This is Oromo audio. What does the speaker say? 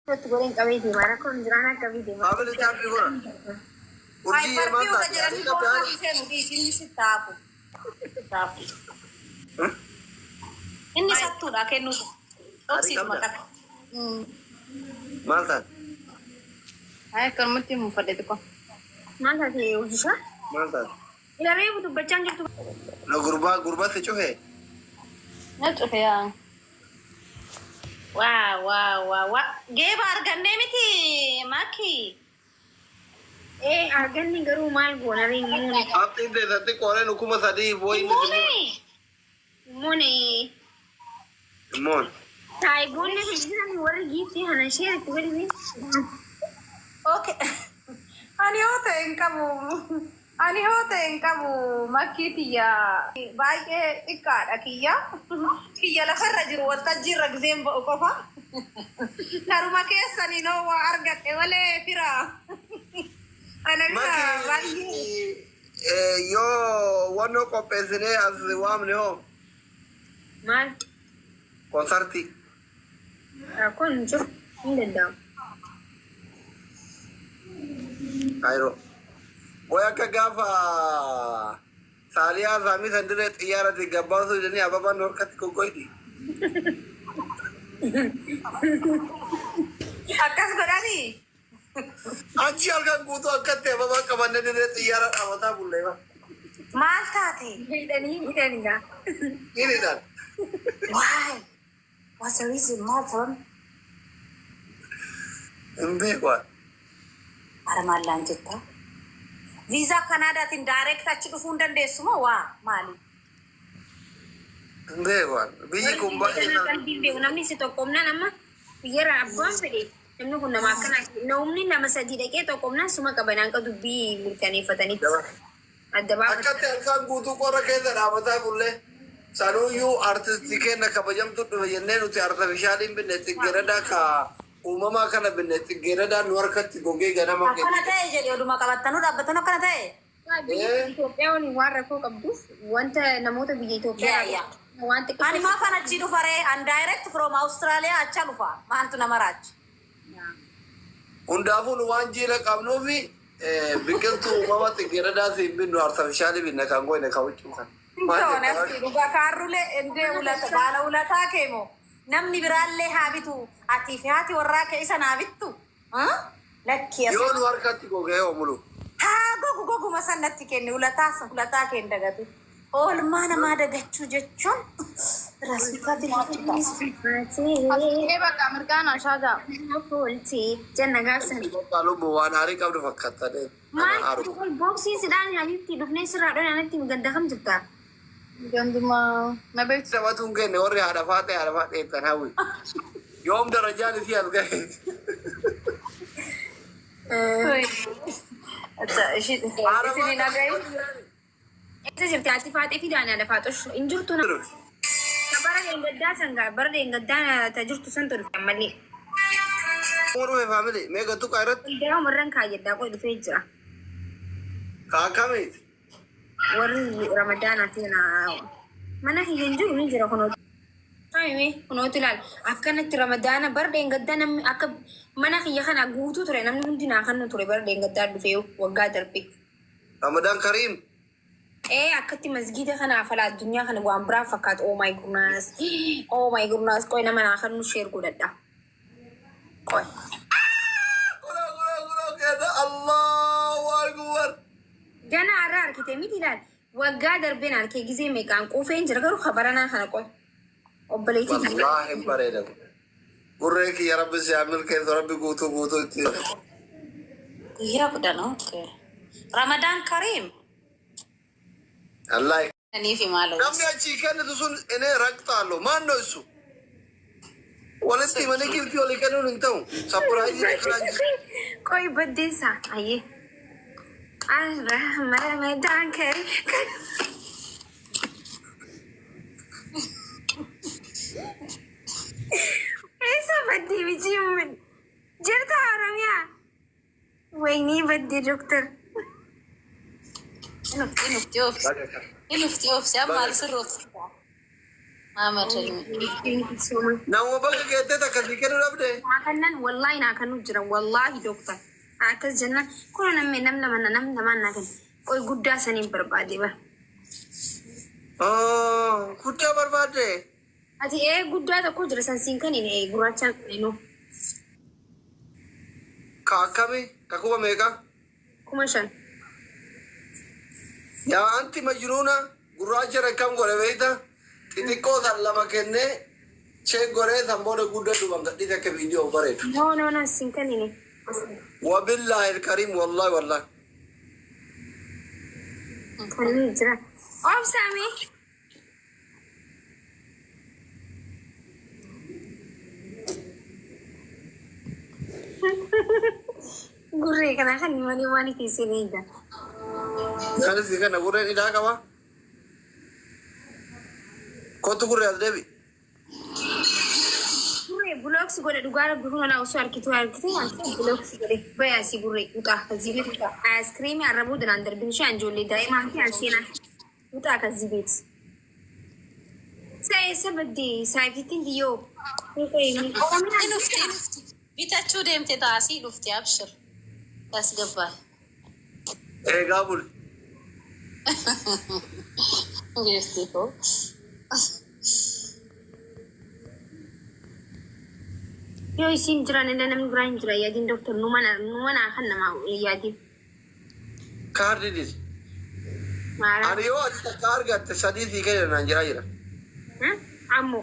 Goreng kami di mana? Kau jangan kami di mana? Apa ni tapi gua? Urji Ay, ya partido mata. ka dyan, Jadi ko ka ka dyan, hindi si Tapo. Tapo. Hindi sa tuda, kaya nuto. Toksi mata. mata. Ay, kalmati mo pa dito ko. Mana sih Usha? Mata. Ila rey butuh bercanda tu. Lo gurba se chuhe. Nato kaya. Wow. Geba arganne miti, Maki. Agan ni garu mal guna ring mune. आप तीन दे सकते कौन हुकूमत सादी वो ही Mune. मोन Tai gune bisa ni wara gift hana share tu ni. Okay. Ani hote en kamu makitiya. Baike ikada kiya. Kiya la kharajru wa tajira gzem ba ko fa. Karuma kesa ni no wa argat e wale fira. Ana Maki yo wano ko pesene as wam ne ho Mal. konserti Aku njuk ini dah. Cairo Oya ka gafa Salia zami sandire tiyara ti gabba su jani ababa nor kat ko goidi Akas godani. Aji alga gutu akatte ababa kabanne ne tiyara amata bulleva Maltati. Ini dah. ini dan Why? What's the reason, Malton? ende kwa Para malan jetta. Visa Canada tin direct achi dufundan desmo wa mali. ende kwa biji kumba Kalbi be namni si tokom na nama. Biar apa pedi. Namnu kunna makan. Namni nama sajida ke tokom na semua kabanan ka dubi mulkani fatani. Ada ba? akatte alga gutu ko rake da amata bulle sanu yu artistike na kabajam tu yenne nu ti artificialin binne tiggerada ka umama kana binne tiggerada nuarkat goge gana ma Akana tae jadi oduma kabatanu dabatanu kana tae. Ethiopia ni warra ko kabdus. Wanta namota biji Ethiopia. Yeah. Wanta Ani ma fana chidu fare and direct from Australia acha lufa. Mantu namarach. Hundaafuu nu waan jiila qabnuufi biqiltuu uumama tiggerada si binnu artificialii binne kan goone kawachuu kan. Intoonasti dhuga kaarrule ende ulata baala ulataa keemo. Namni biraallee haabitu ati fi haati warraa kee isa naabittu. Lakki as. Yoo nu harkatti gogee oomulu. Haa gogu masannatti kenne ulataa kee dagatu. Oolmaa namaa dagachuu jechuun rasmikaati bakka Ameerikaan ashaada. Fulti janna gaafsan. Lubbu waan haarii qabdu fakkaata dee. Maal boksii sidhaan habiibti dhufnee sirraadhaan anatti ganda kam jirta? Ganduma na beektu. Sabatuun kenne warri haadha faatee kan hawwi. Yoom darajaan isii as gahe. Isini nagayu. Esa jirti ati faatee fi daanaa lafaa xosh hin jirtu na. Bara deengaddaa sangaa bara deengaddaa tajirtu san tolu ammallee. Muuduu faamili meeqa tuqaa irratti Indaa umarran kaayyaddaa qoy dhufee jira. kaakamiiti. Warri ramadaanaa fi mana kiyya hin jiru ni jira kunuutu. Kunuutu ilaal akkanatti ramadaana bara deengaddaa namni akka mana kiyya kana guutuu ture namni hundi naa kannu ture bara deengaddaa dhufee waggaa darbe. Ramadaan Kariim. Akkatti masgiida kana afala addunyaa kana waan biraa fakkaatu oh my goodness qoy nama naa kannu sheer godhadha. Qoy. Guroo keessa Allahu Akbar. Gana arraa arkite miti ilaal waggaa darbeen arkee gizee meeqaan quufeen jira garuu kabaranaa kana qoy. Obboleetii Wallaahi hin bareedamu. Gurree kiyya rabbi si amil keessa rabbi guutuu itti. Guyyaa kudhan okay. Ramadan Kareem. Allah. Nanii fi maaloo. Namni achii kennitu sun inee raqxaallo maannoo isu. Walitti manii giftii olii kennuun hin ta'u. Sappuraayizii kanaan jiru. qoy baddeessa ayyee. Ramadan Kareem. Esa baddi bijimun. Jirta Oromia. Wayni baddi doktor. Inufti of. Siya mahal sirroof. Thank you so much. Nama bakka keettee takka si kennu dhabde. Kannan wallahi naa kanu jira wallahi doktor. Akkas jenna kun nam lama naa kan. Qoy guddaa saniin barbaade ba. Guddaa barbaadde. Ati guddaa tokko jira san siin kan inni gurraacha inu. Ka akkamii? Ka kuma meeqa? 5,000. Yaa anti majnuuna gurraacha rakkam godhe beeyta xixiqqoo san lama kennee cheek godhee san booda guddaa dhuban gadhiise akka viidiyoo bareedu. No siin kan inni. Wabillahi alkarim wallahi. Kan jira. Obsami. Gurre kana kan mani kisini ida. Kanis di kana gurreen idaa qaba. Kottu gurree as deebi. Gurre blocks gode dhugaara gurruna na usu arkitu blocks gode bayasi gurre uta kazibet ice cream arabu dan andar binsha anjoli daima anti asina uta kazibet. Saya sebedi saya fitin dio. ቤታችሁ ደምቴ ታሲ ሉፍቲ አብሽር ያስገባል። Eegaa bul. እንግዲህ Yo isin jiran ina nam guran jira yadin doctor numana kan nama yadin. Kaardi dis. Mara. Ani yoo ati takka argatte sadii sii kenna naan jira. Ammo.